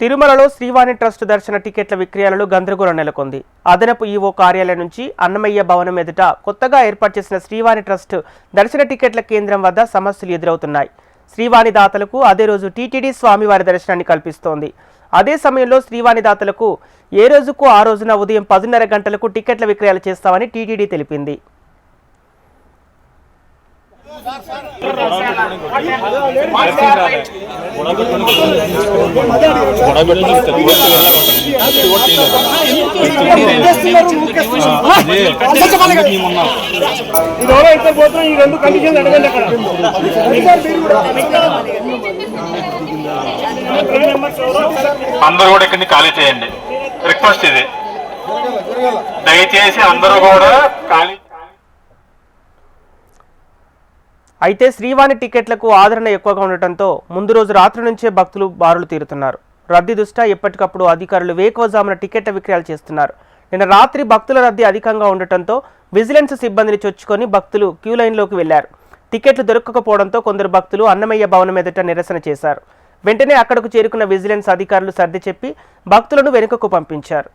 తిరుమలలో శ్రీవాణి ట్రస్ట్ దర్శన టికెట్ల విక్రయాలలో గందరగోళం నెలకొంది. అదనపు ఈవో కార్యాలయం నుంచి అన్నమయ్య భవనం ఎదుట కొత్తగా ఏర్పాటు చేసిన శ్రీవాణి ట్రస్ట్ దర్శన టికెట్ల కేంద్రం వద్ద సమస్యలు ఎదురవుతున్నాయి. శ్రీవాణి దాతలకు అదే రోజు టీటీడీ స్వామివారి దర్శనాన్ని కల్పిస్తోంది. అదే సమయంలో శ్రీవాణి దాతలకు ఏ రోజుకు ఆ రోజున ఉదయం 10:30 గంటలకు టికెట్ల విక్రయాలు చేస్తామని టీటీడీ తెలిపింది. అందరూ కూడా ఇక్కడిని ఖాళీ చేయండి. రిక్వెస్ట్ ఇది, దయచేసి అందరూ కూడా ఖాళీ. అయితే శ్రీవాణి టికెట్లకు ఆదరణ ఎక్కువగా ఉండటంతో ముందు రోజు రాత్రి నుంచే భక్తులు బారులు తీరుతున్నారు. రద్దీ దృష్ట్యా ఎప్పటికప్పుడు అధికారులు వేకువజామున టికెట్ల విక్రయాలు చేస్తున్నారు. నిన్న రాత్రి భక్తుల రద్దీ అధికంగా ఉండటంతో విజిలెన్స్ సిబ్బందిని చొచ్చుకొని భక్తులు క్యూ లైన్లోకి వెళ్లారు. టికెట్లు దొరకకపోవడంతో కొందరు భక్తులు అన్నమయ్య భవనం ఎదుట నిరసన చేశారు. వెంటనే అక్కడకు చేరుకున్న విజిలెన్స్ అధికారులు సర్ది చెప్పి భక్తులను వెనుకకు పంపించారు.